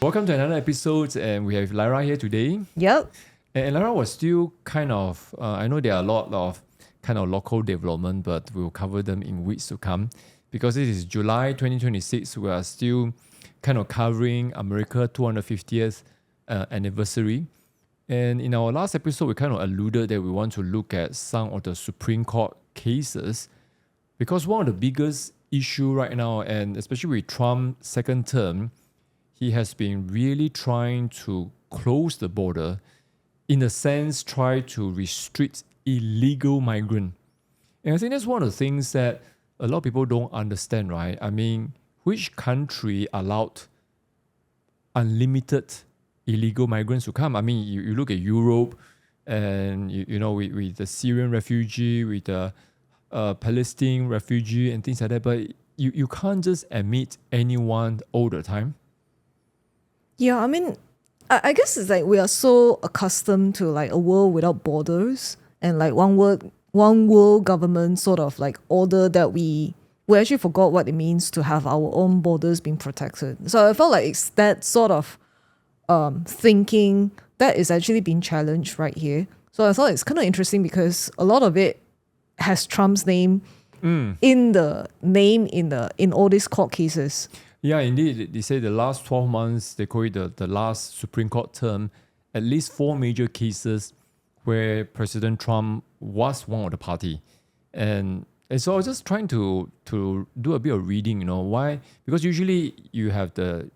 welcome to another episode, and we have Lyra here today. Yep. And Lyra was still kind of, I know there are a lot of kind of local development, but we'll cover them in weeks to come. Because this is July 2026, we are still kind of covering America 250th anniversary. And in our last episode, we kind of alluded that we want to look at some of the Supreme Court cases, because one of the biggest issue right now, and especially with Trump's second term, he has been really trying to close the border, in a sense, try to restrict illegal migrant. And I think that's one of the things that a lot of people don't understand, right? I mean, which country allowed unlimited illegal migrants to come? I mean, you look at Europe, and you know, with the Syrian refugee, with the Palestinian refugee and things like that, but you can't just admit anyone all the time. Yeah, I mean, I guess it's like we are so accustomed to like a world without borders and like one world government sort of like order that we actually forgot what it means to have our own borders being protected. So I felt like it's that sort of thinking that is actually being challenged right here. So I thought it's kind of interesting because a lot of it has Trump's name in all these court cases. Yeah, indeed. They say the last 12 months, they call it the last Supreme Court term, at least 4 major cases where President Trump was one of the party. And so I was just trying to do a bit of reading, why? Because usually you have the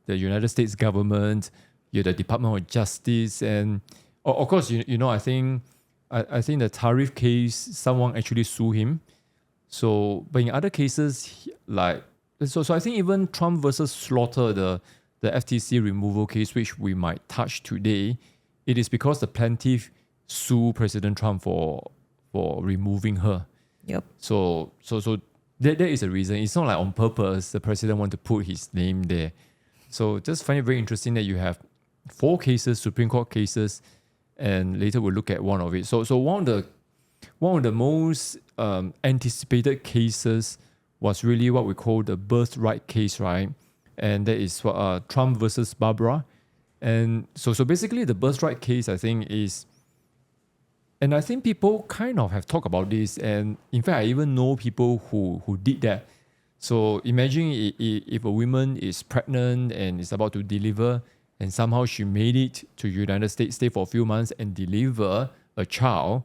United States government, you have the Department of Justice, and of course, I think the tariff case, someone actually sued him. So, but in other cases, So I think even Trump versus Slaughter, the FTC removal case, which we might touch today, it is because the plaintiff sued President Trump for removing her. Yep. So that is a reason. It's not like on purpose the president want to put his name there. So just find it very interesting that you have 4 cases, Supreme Court cases, and later we'll look at one of it. So one of the most anticipated cases was really what we call the birthright case, right? And that is Trump versus Barbara. And so basically the birthright case, I think, is, and I think people kind of have talked about this, and in fact I even know people who did that. So imagine if a woman is pregnant and is about to deliver, and somehow she made it to United States, stay for a few months and deliver a child,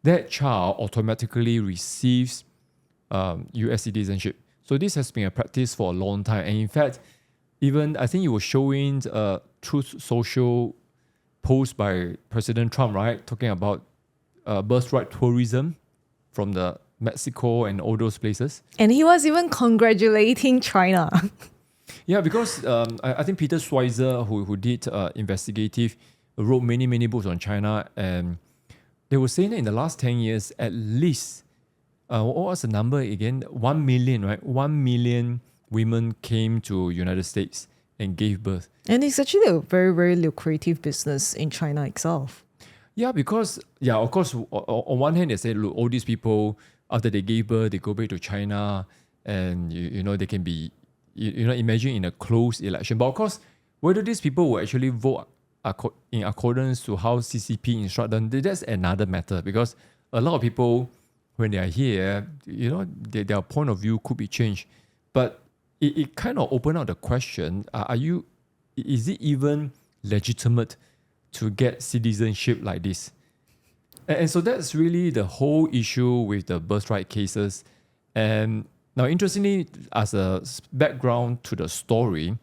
that child automatically receives US citizenship. So this has been a practice for a long time. And in fact, even I think you were showing Truth Social post by President Trump, right? Talking about birthright tourism from the Mexico and all those places. And he was even congratulating China. Yeah, because I think Peter Schweizer, who did investigative, wrote many books on China, and they were saying that in the last 10 years, at least, what was the number again? 1 million, right? 1 million women came to United States and gave birth. And it's actually a very, very lucrative business in China itself. Yeah, because, of course, on one hand, they say, look, all these people, after they gave birth, they go back to China, and, they can be, imagine in a closed election. But of course, whether these people will actually vote in accordance to how CCP instruct them, that's another matter, because a lot of people, when they are here, their point of view could be changed. But it kind of opened up the question, is it even legitimate to get citizenship like this? And so that's really the whole issue with the birthright cases. And now, interestingly, as a background to the story,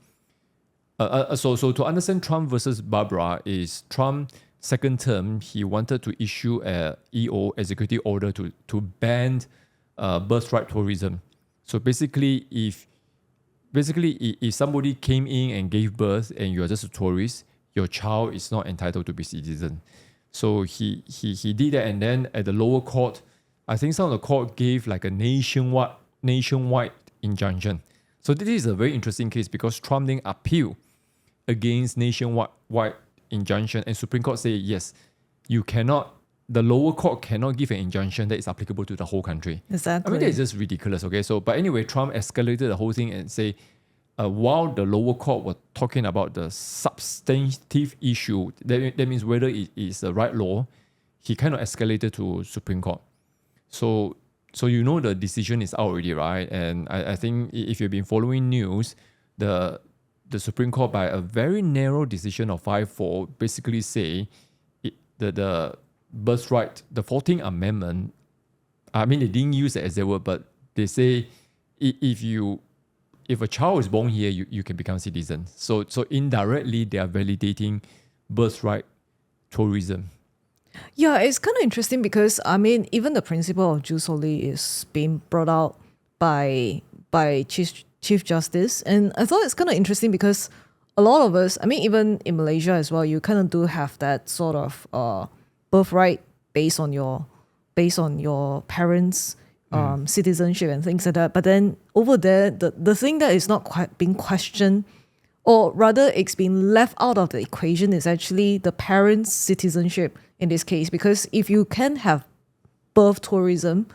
so to understand Trump versus Barbara is Trump second term, he wanted to issue a EO, executive order, to ban birthright tourism. So basically, if somebody came in and gave birth and you're just a tourist, your child is not entitled to be citizen. So he did that, and then at the lower court, I think some of the court gave like a nationwide injunction. So this is a very interesting case because Trump then appealed against nationwide injunction, and Supreme Court say yes, the lower court cannot give an injunction that is applicable to the whole country. Exactly. I mean, that is just ridiculous, okay? So, but anyway, Trump escalated the whole thing and say, while the lower court were talking about the substantive issue, that means whether it is the right law, he kind of escalated to Supreme Court. So the decision is out already, right? And I think if you've been following news, the Supreme Court, by a very narrow decision of 5-4, basically say the birthright, the 14th Amendment, I mean, they didn't use it as their word, but they say if a child is born here, you can become citizen. So indirectly, they are validating birthright tourism. Yeah, it's kind of interesting because I mean, even the principle of jus soli is being brought out by Chief Justice, and I thought it's kind of interesting because a lot of us, I mean, even in Malaysia as well, you kind of do have that sort of birthright based on your parents' citizenship and things like that. But then over there, the thing that is not quite being questioned, or rather it's being left out of the equation, is actually the parents' citizenship in this case. Because if you can have birth tourism,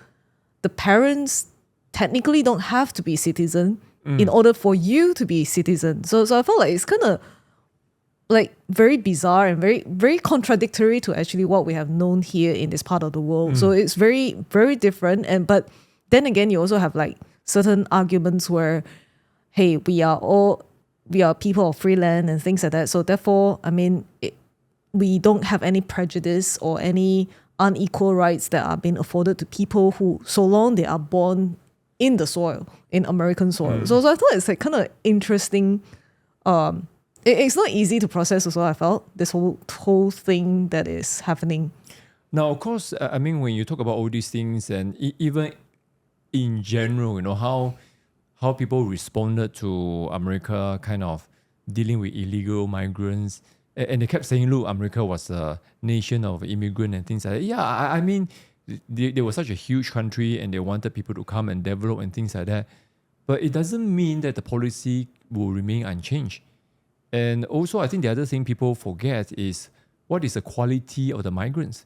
the parents technically don't have to be citizen in order for you to be citizen. So I felt like it's kind of like very bizarre and very, very contradictory to actually what we have known here in this part of the world. So it's very, very different. But then again, you also have like certain arguments where, hey, we are people of free land and things like that. So therefore, I mean, we don't have any prejudice or any unequal rights that are being afforded to people who, so long they are born in the soil, in American soil. So I thought it's like kind of interesting. It's not easy to process also, I felt, this whole thing that is happening. Now, of course, I mean, when you talk about all these things, and even in general, how people responded to America kind of dealing with illegal migrants, and they kept saying, look, America was a nation of immigrants and things like that. Yeah, I mean, they were such a huge country and they wanted people to come and develop and things like that. But it doesn't mean that the policy will remain unchanged. And also, I think the other thing people forget is what is the quality of the migrants.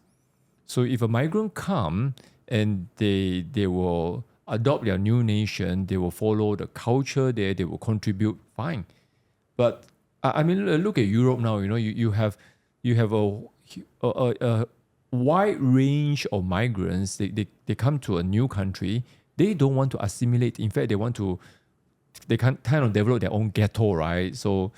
So if a migrant come and they will adopt their new nation, they will follow the culture there, they will contribute, fine. But I mean, look at Europe now. You have a wide range of migrants. They come to a new country. They don't want to assimilate. In fact, they can kind of develop their own ghetto, right? So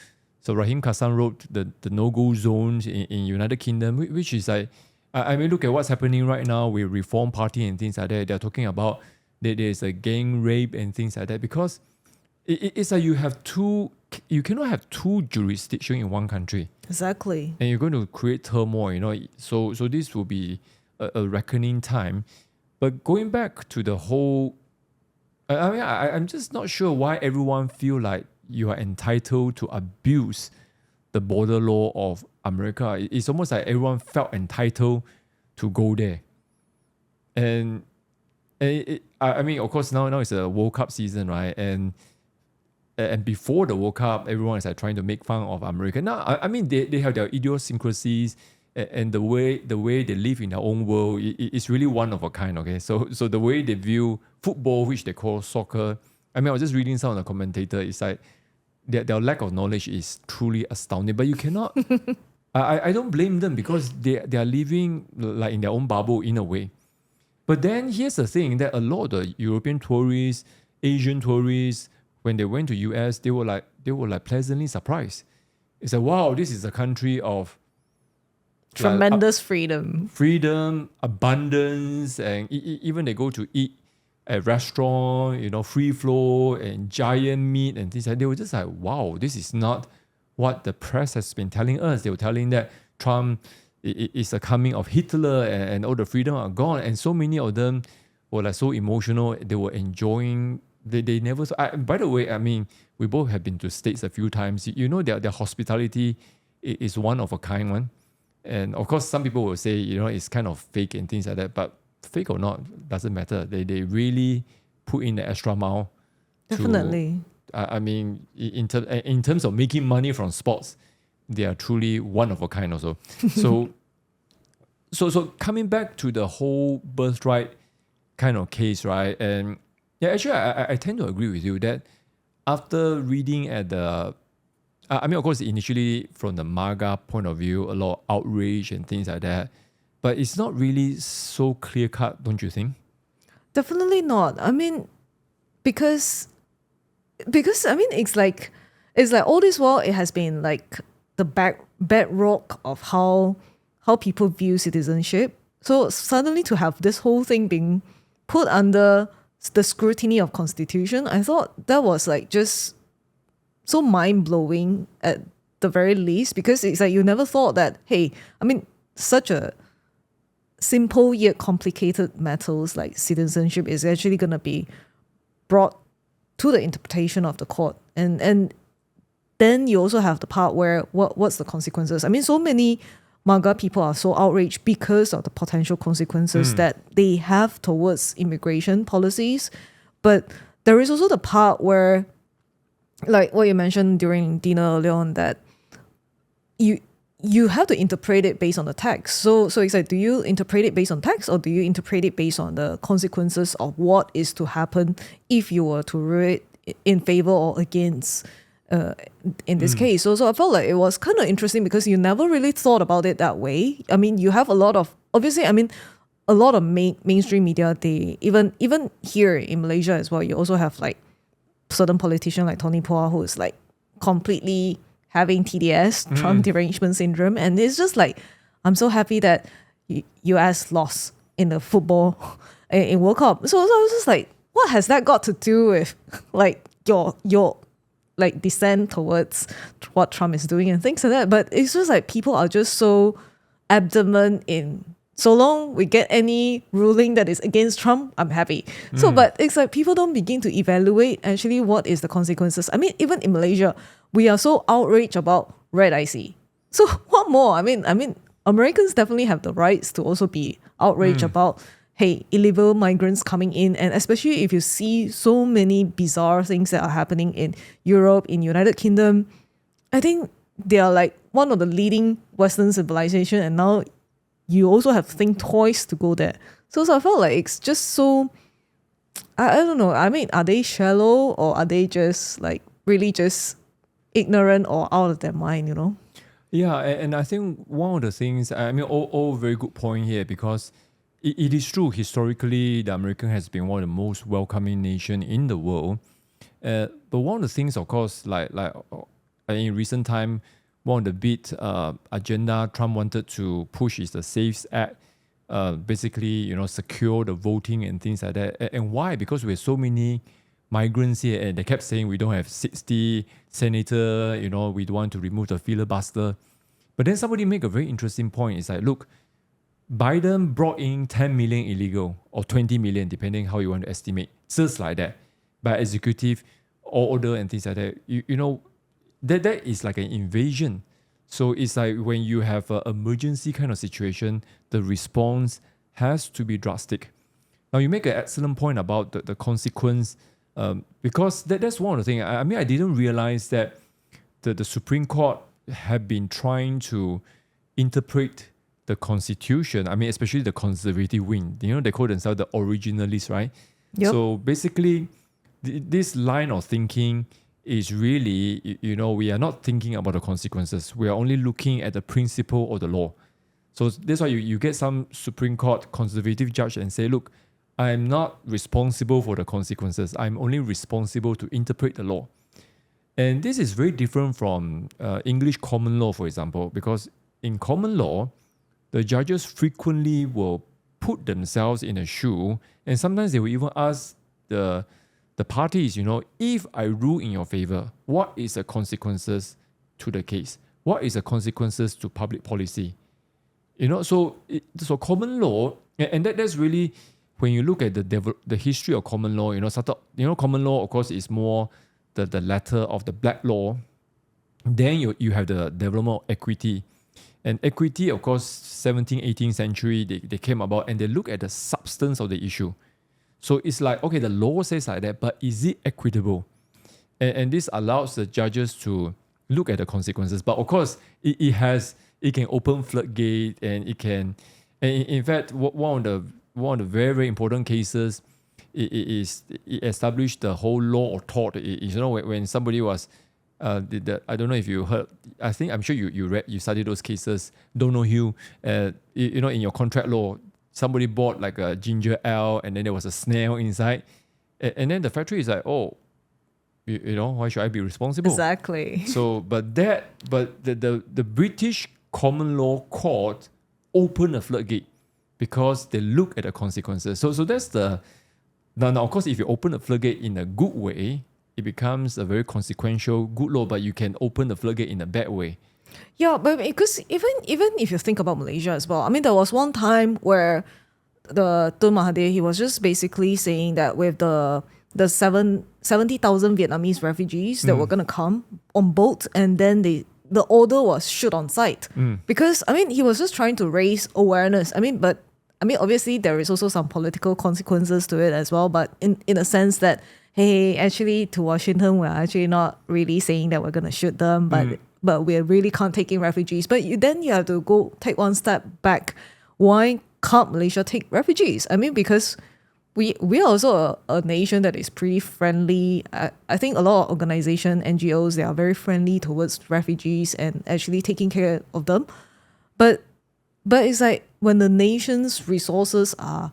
Rahim Kassan wrote the no-go zones in United Kingdom, which is like, I mean, look at what's happening right now with Reform Party and things like that. They're talking about that there's a gang rape and things like that, because it's like you cannot have two jurisdictions in one country. Exactly. And you're going to create turmoil, So this will be a reckoning time. But going back to the whole, I mean, I'm just not sure why everyone feel like you are entitled to abuse the border law of America. It's almost like everyone felt entitled to go there. And I mean, of course, now it's a World Cup season, right? And before the World Cup, everyone is like trying to make fun of America. Now, I mean, they have their idiosyncrasies and the way they live in their own world is really one of a kind. Okay, so the way they view football, which they call soccer. I mean, I was just reading some of the commentator. It's like their lack of knowledge is truly astounding. But you cannot. I don't blame them because they are living like in their own bubble in a way. But then here's the thing, that a lot of the European tourists, Asian tourists, when they went to US, they were like pleasantly surprised. It's like, wow, this is a country of tremendous freedom, abundance, and even they go to eat at restaurant, free flow and giant meat and things like that. They were just like, wow, this is not what the press has been telling us. They were telling that Trump is a coming of Hitler and all the freedom are gone. And so many of them were like so emotional. They were enjoying. They never. By the way, I mean, we both have been to States a few times. Their hospitality is one of a kind one. And of course, some people will say, it's kind of fake and things like that. But fake or not, doesn't matter. They really put in the extra mile. Definitely. I mean, in terms of making money from sports, they are truly one of a kind also. So coming back to the whole birthright kind of case, right? And yeah, actually, I tend to agree with you that after reading at the, I mean, of course, initially from the MAGA point of view, a lot of outrage and things like that. But it's not really so clear cut, don't you think? Definitely not. I mean, because I mean, it's like all this while it has been like the bedrock of how people view citizenship. So suddenly to have this whole thing being put under the scrutiny of constitution, I thought that was like just so mind-blowing at the very least, because it's like you never thought that, hey, I mean, such a simple yet complicated matters like citizenship is actually going to be brought to the interpretation of the court. And then you also have the part where what's the consequences? I mean, so many MAGA people are so outraged because of the potential consequences that they have towards immigration policies. But there is also the part where, like what you mentioned during dinner earlier on, that you have to interpret it based on the text. So it's like, do you interpret it based on text, or do you interpret it based on the consequences of what is to happen if you were to rule it in favor or against in this case? So I felt like it was kind of interesting because you never really thought about it that way. I mean, you have a lot of, obviously, I mean, a lot of mainstream media, they even here in Malaysia as well, you also have like certain politician like Tony Phua, who is like completely having TDS, Trump derangement syndrome. And it's just like, I'm so happy that US lost in the football in World Cup. So I was just like, what has that got to do with like your like descent towards what Trump is doing and things like that? But it's just like people are just so adamant in, so long we get any ruling that is against Trump, I'm happy. So, but it's like people don't begin to evaluate actually what is the consequences. I mean, even in Malaysia, we are so outraged about red IC. So what more? I mean, Americans definitely have the rights to also be outraged about, hey, illegal migrants coming in. And especially if you see so many bizarre things that are happening in Europe, in United Kingdom, I think they are like one of the leading Western civilization, and now you also have to think twice to go there. So I felt like it's just so, I don't know. I mean, are they shallow, or are they just like really just ignorant or out of their mind, you know? Yeah, and I think one of the things, I mean, all very good point here, because it is true, historically, the American has been one of the most welcoming nation in the world. But one of the things, of course, like in recent time, one of the big agenda Trump wanted to push is the SAFE Act, basically, you know, secure the voting and things like that. And why? Because we have so many migrants here, and they kept saying we don't have 60 senators, you know, we don't want to remove the filibuster. But then somebody make a very interesting point. It's like, look, Biden brought in 10 million illegal, or 20 million, depending how you want to estimate, just like that, by executive order and things like that. You know, that is like an invasion. So it's like when you have an emergency kind of situation, the response has to be drastic. Now, you make an excellent point about the consequence, because that's one of the things. I mean, I didn't realize that the Supreme Court have been trying to interpret the Constitution. I mean, especially the conservative wing. You know, they call themselves the originalists, right? Yep. So basically, this line of thinking is really, you know, we are not thinking about the consequences. We are only looking at the principle of the law. So that's why you get some Supreme Court conservative judge and say, look, I'm not responsible for the consequences. I'm only responsible to interpret the law. And this is very different from English common law, for example, because in common law, the judges frequently will put themselves in a shoe, and sometimes they will even ask the parties, you know, if I rule in your favor, what is the consequences to the case? What is the consequences to public policy? You know, so common law, and that's really, when you look at the history of common law, you know, common law, of course, is more the letter of the black law. Then you have the development of equity. And equity, of course, 17th, 18th century, they came about, and they look at the substance of the issue. So it's like, okay, the law says like that, but is it equitable? And this allows the judges to look at the consequences. But of course, it can open floodgate, and it can, and in fact, one of the very, very important cases it established the whole law or thought. When somebody was, I don't know if you heard. I'm sure you studied those cases. Don't know who. In your contract law, somebody bought like a ginger ale, and then there was a snail inside, and then the factory is like, oh, why should I be responsible? Exactly. So, but the British common law court opened a floodgate because they look at the consequences. So that's the now. Of course, if you open the floodgate in a good way, it becomes a very consequential good law. But you can open the floodgate in a bad way. Yeah, but because even if you think about Malaysia as well, I mean, there was one time where the Tun Mahathir, he was just basically saying that with the 70,000 Vietnamese refugees that were going to come on boat, and then the order was shoot on sight. Because, I mean, he was just trying to raise awareness. But obviously there is also some political consequences to it as well, but in a sense that, hey, actually to Washington, we're actually not really saying that we're going to shoot them, but we really can't take in refugees. But then you have to go take one step back. Why can't Malaysia take refugees? I mean, because we are also a nation that is pretty friendly. I think a lot of organizations, NGOs, they are very friendly towards refugees and actually taking care of them. But it's like when the nation's resources are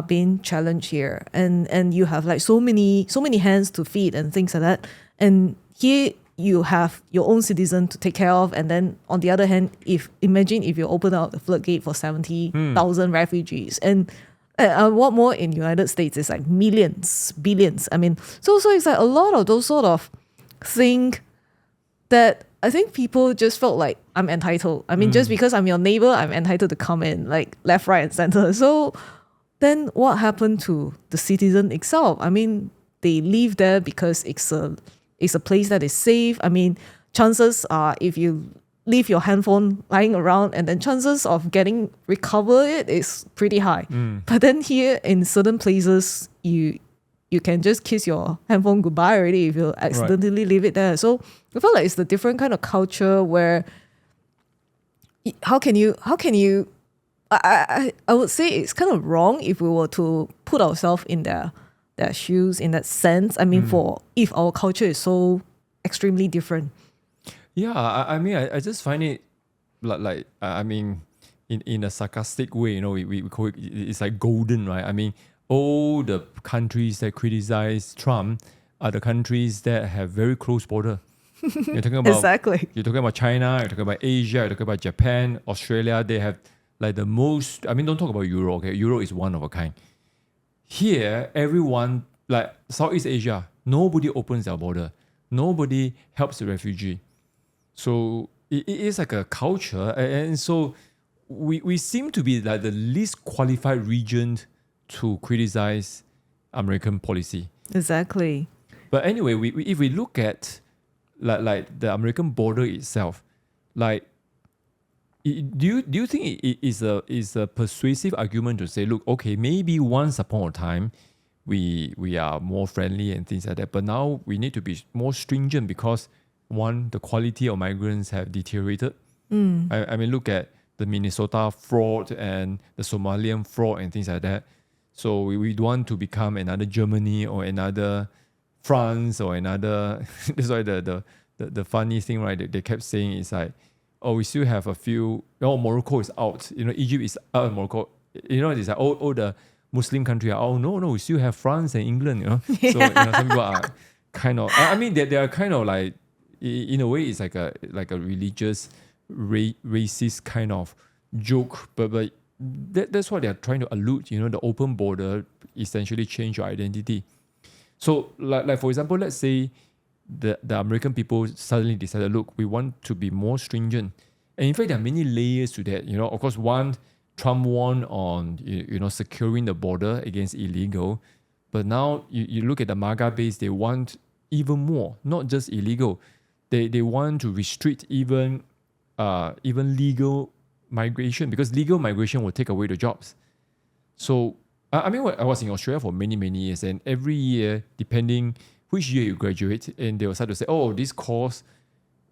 being challenged here, and you have like so many hands to feed and things like that, and here you have your own citizen to take care of, and then on the other hand, imagine if you open up the floodgate for 70,000 refugees, and what more in United States is like millions, billions. I mean, so it's like a lot of those sort of things that I think people just felt like I'm entitled. I mean, just because I'm your neighbor, I'm entitled to come in, like left, right, and center. So then what happened to the citizen itself? I mean, they live there because it's a place that is safe. I mean, chances are if you leave your handphone lying around, and then chances of getting recover it is pretty high. But then here in certain places, you can just kiss your handphone goodbye already if you accidentally leave it there. So I feel like it's the different kind of culture where how can you I would say it's kind of wrong if we were to put ourselves in their shoes in that sense. I mean, for if our culture is so extremely different. Yeah, I mean, I just find it like I mean, in a sarcastic way, we call it, it's like golden, right? I mean, all the countries that criticize Trump are the countries that have very close border. You're talking about Exactly. You're talking about China. You're talking about Asia. You're talking about Japan, Australia. They have like the most. I mean, don't talk about Euro. Okay, Euro is one of a kind. Here, everyone like Southeast Asia, nobody opens their border. Nobody helps the refugee. So it is like a culture, and so we seem to be like the least qualified region to criticize American policy. Exactly. But anyway, if we look at like the American border itself, like do you think it is a persuasive argument to say, look, okay, maybe once upon a time we are more friendly and things like that, but now we need to be more stringent because one, the quality of migrants have deteriorated. I mean, look at the Minnesota fraud and the Somalian fraud and things like that. So we don't want to become another Germany or another France or another. That's why the funny thing, right? They kept saying is like, oh, we still have a few. Oh, Morocco is out. Egypt is out. Morocco. It's like all the Muslim countries are. Oh no, we still have France and England. Yeah. So some people are kind of. I mean, they are kind of like. In a way, it's like a religious, racist kind of joke, but that's what they're trying to allude. The open border essentially change your identity. So, like for example, let's say the American people suddenly decided, look, we want to be more stringent, and in fact, there are many layers to that. Of course, one, Trump won on securing the border against illegal, but now you look at the MAGA base, they want even more, not just illegal. They want to restrict even legal migration, because legal migration will take away the jobs. So I mean, I was in Australia for many years, and every year, depending which year you graduate, and they will start to say, oh, this course,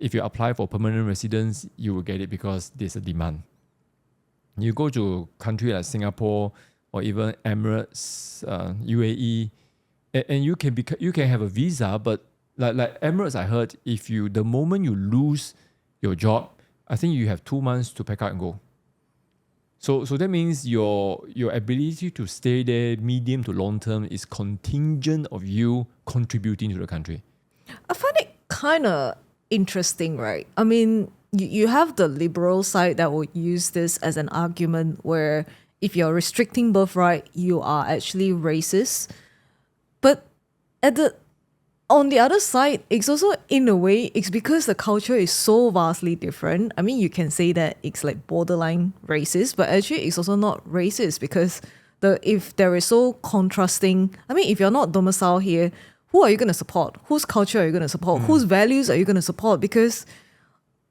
if you apply for permanent residence, you will get it because there's a demand. You go to a country like Singapore, or even Emirates, UAE, and you can have a visa, but like Emirates, I heard the moment you lose your job, I think you have 2 months to pack up and go. So that means your ability to stay there medium to long term is contingent of you contributing to the country. I find it kind of interesting, right? I mean, you have the liberal side that will use this as an argument where if you're restricting birthright, you are actually racist. But on the other side, it's also, in a way, it's because the culture is so vastly different. I mean, you can say that it's like borderline racist, but actually it's also not racist because if there is so contrasting, I mean, if you're not domiciled here, who are you going to support? Whose culture are you going to support? Whose values are you going to support? Because,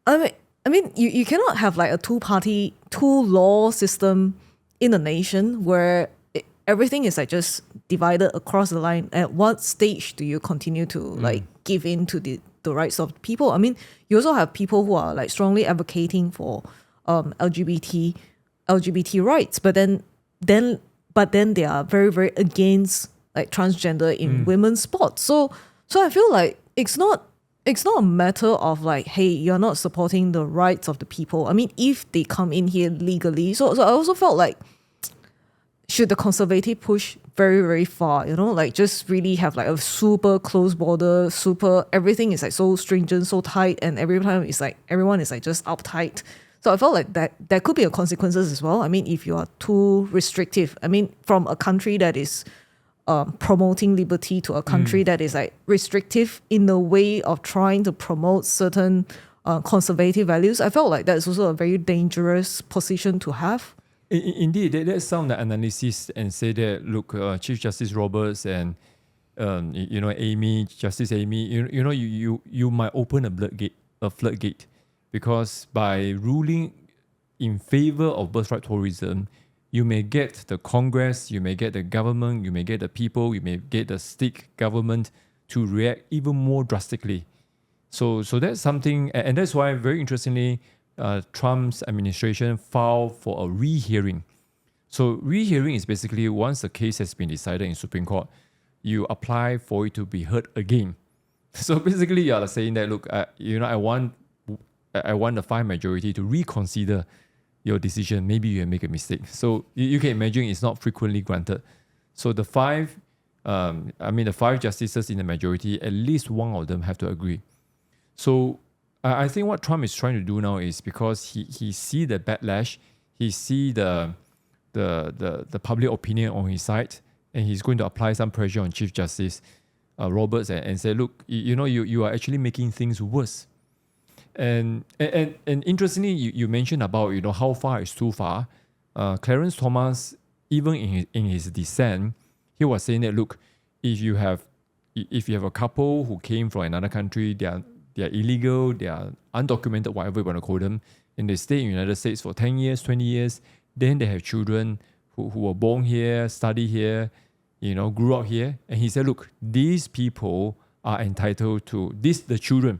I mean, you cannot have like a two-law system in a nation where everything is like just divided across the line. At what stage do you continue to like give in to the rights of people? I mean, you also have people who are like strongly advocating for LGBT rights, but then they are very, very against like transgender in women's sports. So I feel like it's not a matter of like, hey, you're not supporting the rights of the people. I mean, if they come in here legally, so I also felt like, should the conservative push very, very far, like just really have like a super close border, everything is like so stringent, so tight, and every time it's like everyone is like just uptight. So I felt like that there could be consequences as well. I mean, if you are too restrictive, I mean, from a country that is promoting liberty to a country that is like restrictive in the way of trying to promote certain conservative values, I felt like that's also a very dangerous position to have. Indeed, there's some that analysis and say that, look, Chief Justice Roberts and Justice Amy, you might open a floodgate, because by ruling in favor of birthright tourism, you may get the Congress, you may get the government, you may get the people, you may get the state government to react even more drastically. So that's something, and that's why, very interestingly, Trump's administration filed for a rehearing. So rehearing is basically once the case has been decided in Supreme Court, you apply for it to be heard again. So basically, you are saying that, look, I want the 5 majority to reconsider your decision. Maybe you make a mistake. So you can imagine it's not frequently granted. So the 5 justices in the majority, at least one of them have to agree. So I think what Trump is trying to do now is, because he see the backlash, he see the public opinion on his side, and he's going to apply some pressure on Chief Justice Roberts and say, look, you are actually making things worse. And interestingly, you mentioned about how far is too far. Clarence Thomas, even in his dissent, he was saying that, look, if you have a couple who came from another country, they are illegal, they are undocumented, whatever you want to call them, and they stay in the United States for 10 years, 20 years, then they have children who were born here, study here, grew up here. And he said, look, these people are entitled to, the children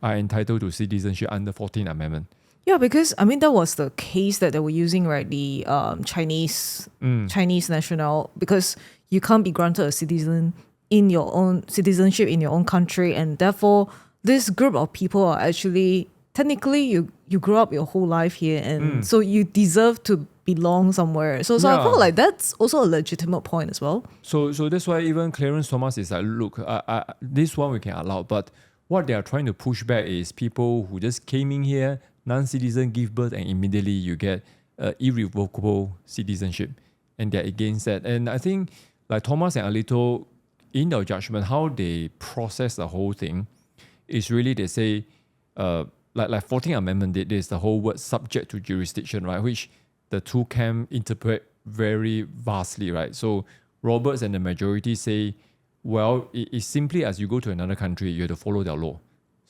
are entitled to citizenship under 14th Amendment. Yeah, because I mean that was the case that they were using, right? The Chinese national, because you can't be granted a citizenship in your own country, and therefore this group of people are actually technically you grew up your whole life here, and so you deserve to belong somewhere. So I feel like that's also a legitimate point as well. So that's why even Clarence Thomas is like, look, this one we can allow, but what they are trying to push back is people who just came in here, non-citizen, give birth, and immediately you get irrevocable citizenship, and they're against that. And I think like Thomas and Alito, in their judgment, how they process the whole thing is really, they say, like 14th Amendment, there's the whole word subject to jurisdiction, right? Which the two camps interpret very vastly, right? So Roberts and the majority say, well, it's simply as you go to another country, you have to follow their law.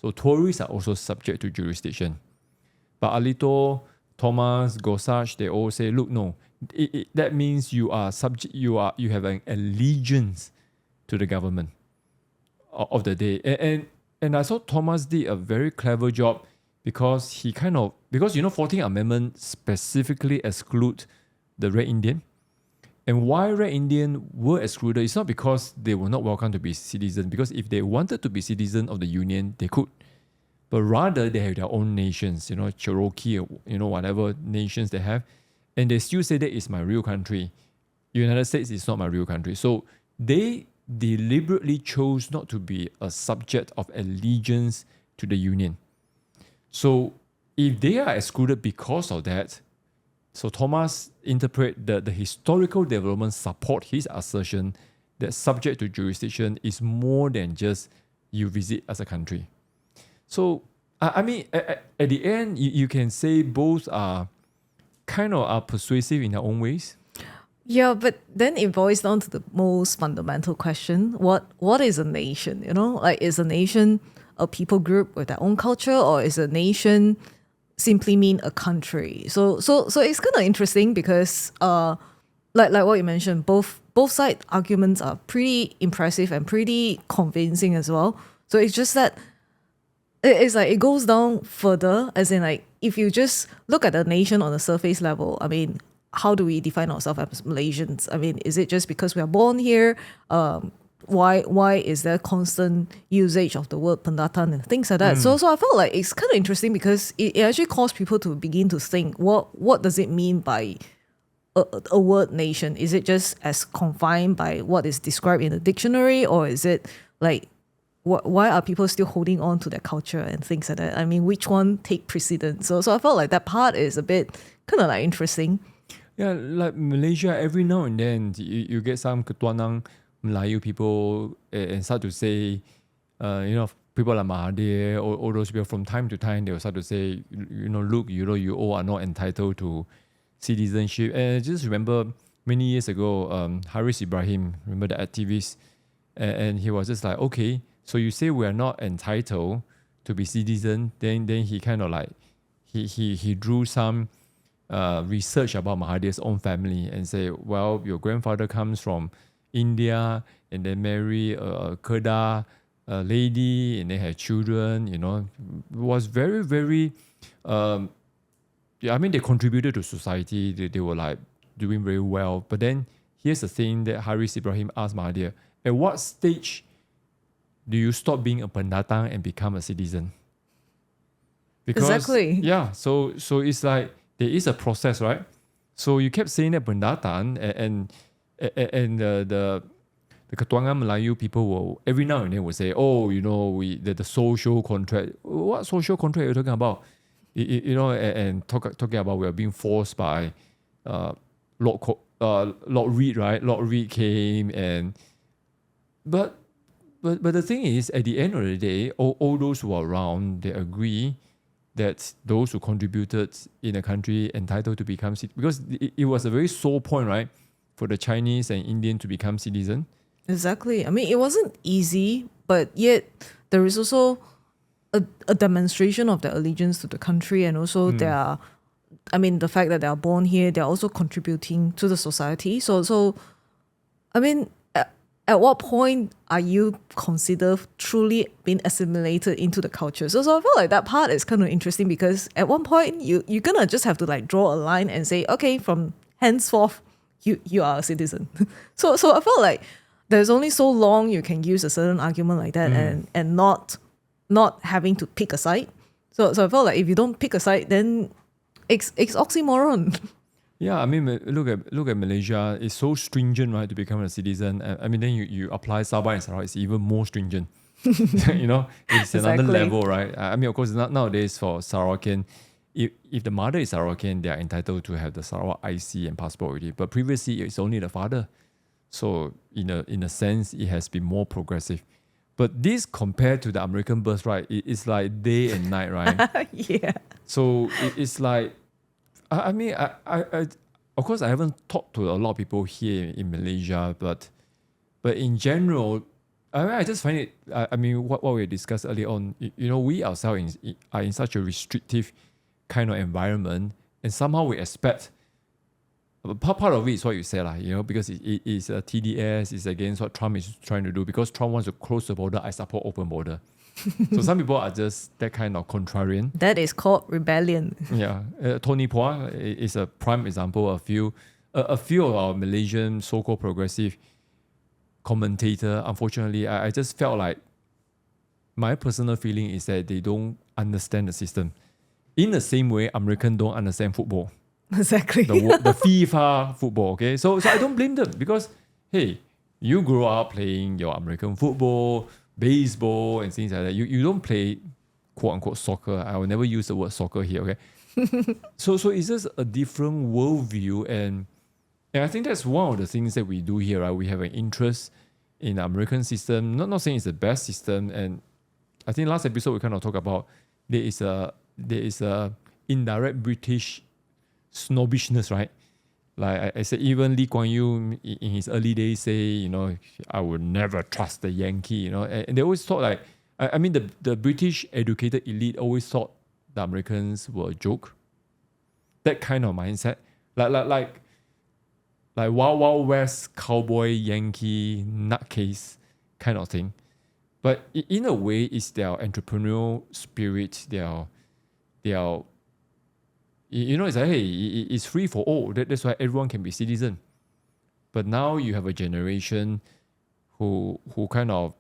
So tourists are also subject to jurisdiction. But Alito, Thomas, Gorsuch, they all say, look, no, that means you are subject, you have an allegiance to the government of the day. And I thought Thomas did a very clever job, because 14th Amendment specifically exclude the Red Indian. And why Red Indian were excluded, it's not because they were not welcome to be citizens, because if they wanted to be citizen of the Union, they could. But rather, they have their own nations, Cherokee, or, whatever nations they have. And they still say that is my real country. United States is not my real country. So they deliberately chose not to be a subject of allegiance to the Union. So if they are excluded because of that, so Thomas interpret the historical development support his assertion that subject to jurisdiction is more than just you visit as a country. So, I mean, at the end, you can say both are kind of are persuasive in their own ways. Yeah, but then it boils down to the most fundamental question: what is a nation? Like, is a nation a people group with their own culture, or is a nation simply mean a country? So it's kind of interesting because like what you mentioned, both side arguments are pretty impressive and pretty convincing as well. So it's just that it's like it goes down further, as in, like, if you just look at the nation on the surface level, I mean, how do we define ourselves as Malaysians? I mean, is it just because we are born here? Why is there constant usage of the word pendatang and things like that? So I felt like it's kind of interesting because it actually caused people to begin to think, what does it mean by a word nation? Is it just as confined by what is described in the dictionary, or is it like, why are people still holding on to their culture and things like that? I mean, which one take precedence? So I felt like that part is a bit kind of like interesting. Yeah, like Malaysia, every now and then you get some Ketuanang Melayu people and start to say, people like Mahathir, all those people, from time to time, they will start to say, look, you all are not entitled to citizenship. And I just remember many years ago, Haris Ibrahim, remember the activist, and he was just like, okay, so you say we are not entitled to be citizen, then he kind of like, he drew some research about Mahathir's own family and say, well, your grandfather comes from India and then marry a Kedah lady and they had children, It was very, very, they contributed to society. They were like doing very well. But then here's the thing that Haris Ibrahim asked Mahathir, at what stage do you stop being a pendatang and become a citizen? Because, exactly. Yeah, so it's like there is a process, right? So you kept saying that pendatang and the Ketuangan Melayu people will every now and then will say, oh, the social contract. What social contract are you talking about? And talking about we are being forced by Lord Reed, right? Lord Reed came but the thing is, at the end of the day, all those who are around, they agree that those who contributed in a country entitled to become citizens, because it was a very sore point, right, for the Chinese and Indian to become citizen. Exactly. I mean, it wasn't easy, but yet there is also a demonstration of their allegiance to the country, and also the fact that they are born here, they're also contributing to the society. So I mean, at what point are you considered truly being assimilated into the culture? So I feel like that part is kind of interesting, because at one point you're gonna just have to like draw a line and say, okay, from henceforth you are a citizen. So I felt like there's only so long you can use a certain argument like that and not having to pick a side. So I felt like if you don't pick a side, then it's oxymoron. Yeah, I mean, look at Malaysia. It's so stringent, right, to become a citizen. I mean, then you apply Sabah and Sarawak, it's even more stringent. It's another level, right? I mean, of course, nowadays for Sarawakian, if the mother is Sarawakian, they are entitled to have the Sarawak IC and passport already. But previously, it's only the father. So in a sense, it has been more progressive. But this compared to the American birthright, it's like day and night, right? Yeah. So it's like, I mean, I of course I haven't talked to a lot of people here in Malaysia, but in general, I just find it. I mean, what we discussed earlier on, we ourselves are in such a restrictive kind of environment, and somehow we expect. Part of it is what you said, because it is a TDS, it's against what Trump is trying to do. Because Trump wants to close the border, I support open border. So some people are just that kind of contrarian. That is called rebellion. Yeah, Tony Phua is a prime example. A few a few of our Malaysian so-called progressive commentator, unfortunately, I just felt like my personal feeling is that they don't understand the system. In the same way, Americans don't understand football. Exactly. The FIFA football, okay? So I don't blame them because, hey, you grow up playing your American football, baseball, and things like that. You don't play quote-unquote soccer. I will never use the word soccer here, okay? So it's just a different worldview, and I think that's one of the things that we do here, right? We have an interest in the American system. Not saying it's the best system, and I think last episode we kind of talked about there is a indirect British snobbishness, right? Like I said, even Lee Kuan Yew in his early days say, I would never trust the Yankee, and they always thought like, I mean, the British educated elite always thought the Americans were a joke. That kind of mindset, like Wild Wild West cowboy Yankee nutcase kind of thing. But in a way, it's their entrepreneurial spirit, their it's like, hey, it's free for all. That's why everyone can be citizen. But now you have a generation who kind of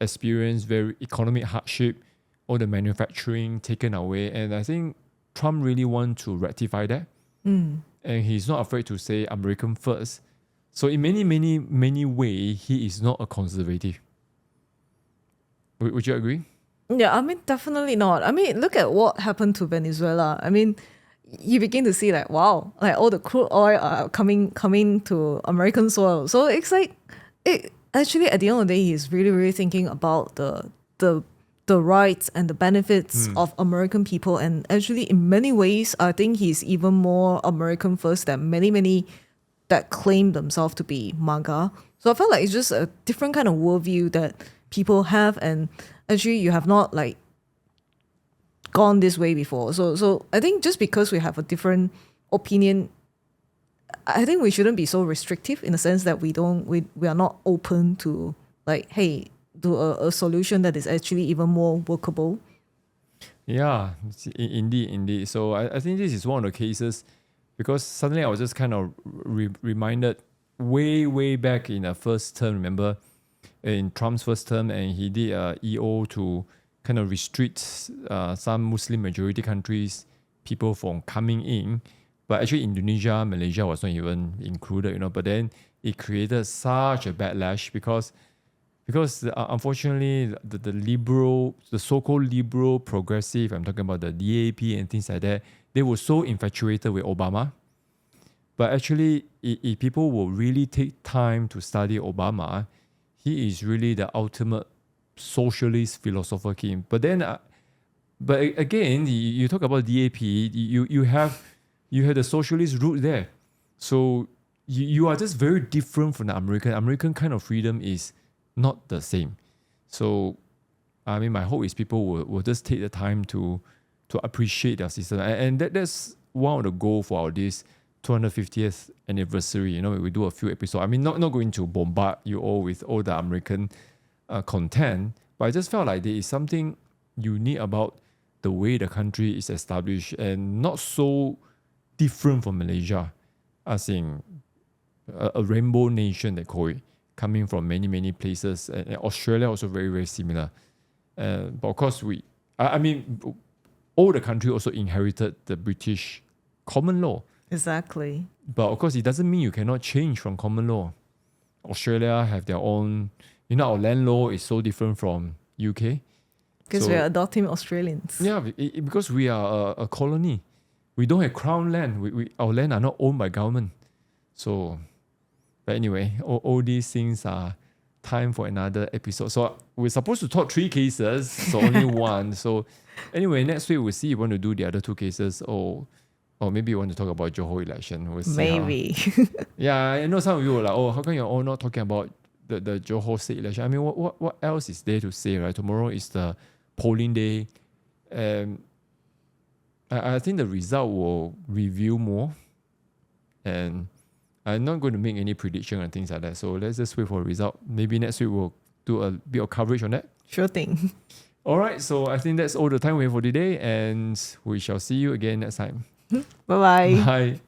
experience very economic hardship, all the manufacturing taken away. And I think Trump really wants to rectify that. And he's not afraid to say American first. So in many ways, he is not a conservative. Would you agree? Yeah, I mean, definitely not. I mean, look at what happened to Venezuela. I mean, you begin to see like, wow, like all the crude oil are coming to American soil. So it's like, actually at the end of the day, he's really, really thinking about the rights and the benefits of American people. And actually, in many ways, I think he's even more American first than many that claim themselves to be MAGA. So I felt like it's just a different kind of worldview that people have, and actually you have not like gone this way before. So I think just because we have a different opinion, I think we shouldn't be so restrictive in the sense that we are not open to like, hey, do a solution that is actually even more workable. Yeah, indeed. So I think this is one of the cases, because suddenly I was just kind of reminded way back in the first term, remember, in Trump's first term, and he did EO to kind of restrict some Muslim majority countries, people from coming in. But actually Indonesia, Malaysia was not even included, But then it created such a backlash because unfortunately the so-called liberal progressive, I'm talking about the DAP and things like that, they were so infatuated with Obama. But actually, if people will really take time to study Obama, he is really the ultimate socialist philosopher king. But then, but again, you talk about DAP, you have the socialist root there. So you are just very different from the American kind of freedom is not the same. So, I mean, my hope is people will just take the time to appreciate their system. And that's one of the goals for this 250th anniversary. We do a few episodes. I mean, not going to bombard you all with all the American content, but I just felt like there is something unique about the way the country is established and not so different from Malaysia, as in a rainbow nation, they call it, coming from many places. And Australia also very, very similar. But of course, I mean, all the country also inherited the British common law. Exactly. But of course, it doesn't mean you cannot change from common law. Australia have their own, our land law is so different from UK. Because we are adopting Australians. Yeah, because we are a colony. We don't have crown land. Our land are not owned by government. So, but anyway, all these things are time for another episode. So we're supposed to talk 3 cases, so only one. So anyway, next week we'll see if you want to do the other 2 cases, or maybe you want to talk about Johor election. We'll see. Maybe. Yeah, I know some of you are like, how come you're all not talking about the Johor state election? I mean, what else is there to say, right? Tomorrow is the polling day. I think the result will reveal more. And I'm not going to make any prediction and things like that. So let's just wait for a result. Maybe next week we'll do a bit of coverage on that. Sure thing. All right. So I think that's all the time we have for today. And we shall see you again next time. Bye-bye. Bye.